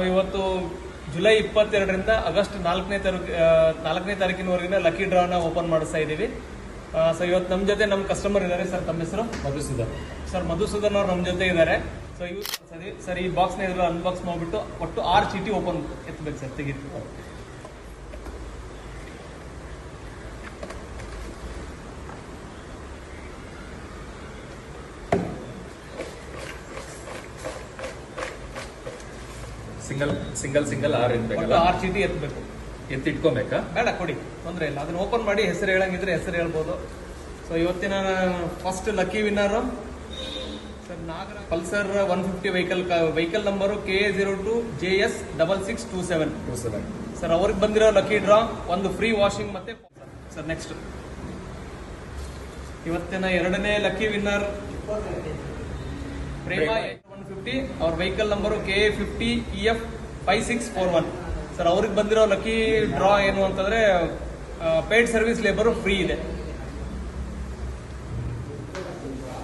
ನಾವು ಇವತ್ತು July 22ರಿಂದ August 4ನೇ ತಾರೀಕಿನವರೆಗಿನ ಲಕ್ಕಿ ಡ್ರಾನ ಓಪನ್ ಮಾಡಿಸ್ತಾ ಇದ್ದೀವಿ. ಸೊ ಇವತ್ತು ನಮ್ಮ ಜೊತೆ ನಮ್ಮ ಕಸ್ಟಮರ್ ಇದ್ದಾರೆ. ಸರ್ ತಮ್ಮ ಹೆಸರು? ಮಧುಸೂದನ್. ಸರ್ ಮಧುಸೂದನ್ ಅವರು ನಮ್ಮ ಜೊತೆ ಇದ್ದಾರೆ. ಸೊ ಇವ್ರು ಸರ್ ಈ ಬಾಕ್ಸ್ನ ಇದ್ರು ಅನ್ಬಾಕ್ಸ್ ಮಾಡಿಬಿಟ್ಟು ಒಟ್ಟು 6 ಚೀಟಿ ಓಪನ್ ಎತ್ತಬೇಕು ಸರ್, ತೆಗೀರಿ. ಸಿಂಗಲ್ 6 ಇರ್ಬೇಕಲ್ಲ? 6 ಚೀಟಿ ಎತ್ತಬೇಕು. ಎತ್ತಿಟ್ಕೋಬೇಕಾ? ಬೇಡ, ಕೊಡಿ, ತೊಂದರೆ ಇಲ್ಲ. ಅದನ್ನ ಓಪನ್ ಮಾಡಿ ಹೆಸರು ಹೇಳಂಗಿದ್ರೆ ಹೆಸರು ಹೇಳ್ಬೋದು. ಸೊ ಇವತ್ತಿನ first lucky winner sir Nagaraj, Pulsar 150 vehicle number KA02JS6627. Sir ಅವ್ರಿಗೆ ಬಂದಿರೋ ಲಕ್ಕಿ ಡ್ರಾ ಒಂದು ಫ್ರೀ ವಾಷಿಂಗ್ ಮತ್ತೆ ಸರ್. ನೆಕ್ಸ್ಟ್ ಇವತ್ತಿನ ಎರಡನೇ ಲಕ್ಕಿ ವಿನ್ನರ್ ಪ್ರೇಮ 150, ಅವ್ರ ವೆಹಿಕಲ್ ನಂಬರು KA50EF5641. ಸರ್ ಅವ್ರಿಗೆ ಬಂದಿರೋ ಲಕ್ಕಿ ಡ್ರಾ ಏನು ಅಂತಂದ್ರೆ ಪೇಯ್ಡ್ ಸರ್ವಿಸ್ ಲೇಬರ್ ಫ್ರೀ ಇದೆ.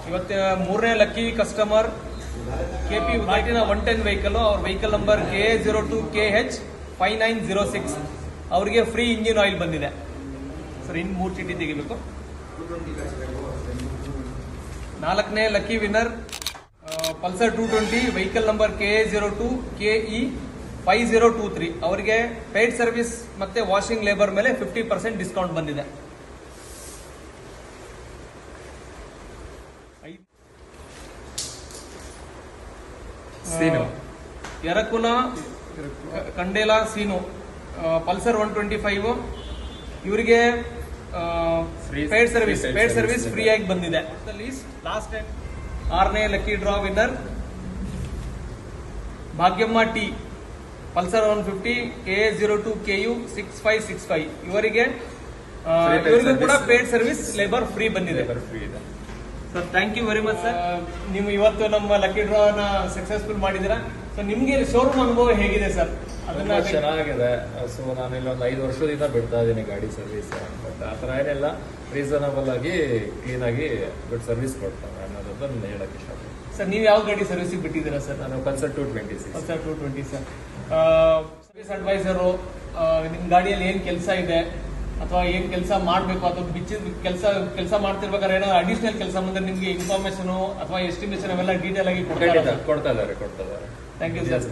ಇವತ್ತಿನ ಮೂರನೇ ಲಕ್ಕಿ ಕಸ್ಟಮರ್ KP ಉದಾಟಿನ 110 ವೆಹಿಕಲ್, ಅವ್ರ ವೆಹಿಕಲ್ ನಂಬರ್ KA02KH5906. ಅವ್ರಿಗೆ ಫ್ರೀ ಇಂಜಿನ್ ಆಯಿಲ್ ಬಂದಿದೆ. ಸರ್ ಇನ್ನು 3 ಚೀಟಿ ತೆಗಿಬೇಕು. ನಾಲ್ಕನೇ lucky winner Pulsar 220 vehicle number KA02KE5023. ಅವರಿಗೆ ಪೇಯ್ಡ್ ಸರ್ವಿಸ್ ಮತ್ತೆ ವಾಷಿಂಗ್ ಲೇಬರ್ ಮೇಲೆ 50% ಡಿಸ್ಕೌಂಟ್ ಬಂದಿದೆ. ಯರಕುಲ ಕಂಡೇಲಾ ಸೀನು ಪಲ್ಸರ್ 125. ಇವರಿಗೆ ಪೇಯ್ಡ್ ಸರ್ವಿಸ್ ಫ್ರೀ ಆಗಿ ಬಂದಿದೆ. ಲಾಸ್ಟ್ ಟೈಮ್ 6ನೇ lucky draw winner Bhagyamma T, Pulsar 150 KA02KU6565. ಇವರಿಗೂ ಕೂಡ ಪೇಯ್ಡ್ ಸರ್ವಿಸ್ ಲೇಬರ್ ಫ್ರೀ ಬಂದಿದೆ. Sir thank you very much sir. ನೀವು ಇವತ್ತು ನಮ್ಮ ಲಕ್ಕಿ ಡ್ರಾನ ಸಕ್ಸಸ್ಫುಲ್ ಮಾಡಿದ್ದೀರಾ. ಸೊ ನಿಮ್ಗೆ ಶೋರೂಮ್ ಅನುಭವ ಹೇಗಿದೆ ಸರ್? ಅದನ್ನ ಚೆನ್ನಾಗಿದೆ. ಸೊ ನಾನು ಇಲ್ಲೊಂದು 5 ವರ್ಷದಿಂದ ಬಿಡ್ತಾ ಇದ್ದೀನಿ ಗಾಡಿ ಸರ್ವಿಸ್. ಬಟ್ ಆ ಥರ ಏನೆಲ್ಲ ರೀಸನಬಲ್ ಆಗಿ ಕ್ಲೀನ್ ಆಗಿ ಗುಡ್ ಸರ್ವಿಸ್ ಕೊಡ್ತಾರೆ ಅನ್ನೋದನ್ನ ಹೇಳಕ್ ಇಷ್ಟಪಡ್ತೀನಿ. ಸರ್ ನೀವು ಯಾವ ಗಾಡಿ ಸರ್ವಿಸಿಗೆ ಬಿಟ್ಟಿದ್ದೀರಾ ಸರ್? ನಾನು ಪಲ್ಸರ್ 220 ಸರ್. ಸರ್ವಿಸ್ ಅಡ್ವೈಸರು ನಿಮ್ ಗಾಡಿಯಲ್ಲಿ ಏನ್ ಕೆಲಸ ಇದೆ ಅಥವಾ ಏನ್ ಕೆಲಸ ಮಾಡ್ಬೇಕು ಅಥವಾ ಬಿಚ್ಚಿದ ಕೆಲಸ ಮಾಡ್ತಿರ್ಬೇಕಾದ್ರೆ ಏನೋ ಅಡಿಷನಲ್ ಕೆಲಸ ಬಂದ್ರೆ ನಿಮ್ಗೆ ಇನ್ಫಾರ್ಮೇಶನ್ ಅಥವಾ ಎಸ್ಟಿಮೇಷನ್ ಅವೆಲ್ಲ ಡೀಟೇಲ್ ಆಗಿ ಕೊಡ್ತಾ ಇದ್ದಾರೆ. Thank you sir.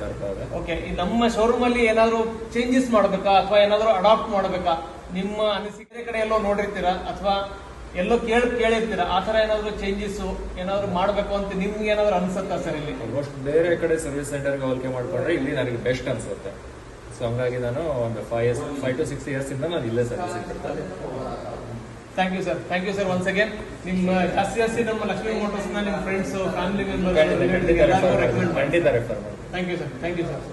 ಓಕೆ, ನಮ್ಮ ಶೋರೂಮ್ ಅಲ್ಲಿ ಏನಾದ್ರು ಚೇಂಜಸ್ ಮಾಡಬೇಕಾ ಅಥವಾ ಏನಾದ್ರು ಅಡಾಪ್ಟ್ ಮಾಡಬೇಕಾ? ನಿಮ್ಮ ಅನಿಸಿಕೆ ಕಡೆ ಎಲ್ಲೋ ನೋಡಿರ್ತೀರಾ ಅಥವಾ ಎಲ್ಲೋ ಕೇಳಿರ್ತೀರಾ, ಆ ತರ ಏನಾದ್ರು ಚೇಂಜಸ್ ಏನಾದ್ರು ಮಾಡಬೇಕು ಅಂತ ನಿಮ್ಗೆ ಏನಾದ್ರು ಅನ್ಸುತ್ತಾ ಸರ್? ಇಲ್ಲಿ ಆಲ್ಮೋಸ್ಟ್ ಬೇರೆ ಕಡೆ ಸರ್ವಿಸ್ ಸೆಂಟರ್ಗೆ ಹೋಲಿಕೆ ಮಾಡ್ಕೊಂಡ್ರೆ ಇಲ್ಲಿ ನನಗೆ ಬೆಸ್ಟ್ ಅನ್ಸುತ್ತೆ. ಸೊ ಹಂಗಾಗಿ ನಾನು ಒಂದು 5 to 6 years ಇಂದ ನಾನು ಇಲ್ಲೇ ಸರ್ವಿಸ್ ಕೊಡ್ತಾರೆ. Thank you sir. Once again ನಿಮ್ಮ ಜಾಸ್ತಿ ನಮ್ಮ ಲಕ್ಷ್ಮೀ ಮೋಟರ್ಸ್ ನ ನಿಮ್ಮ ಫ್ರೆಂಡ್ಸ್, ಫ್ಯಾಮಿಲಿ ಮೆಂಬರ್ಸ್ ಖಂಡಿತ ರೆಫರ್ ಮಾಡಿ. Thank you sir.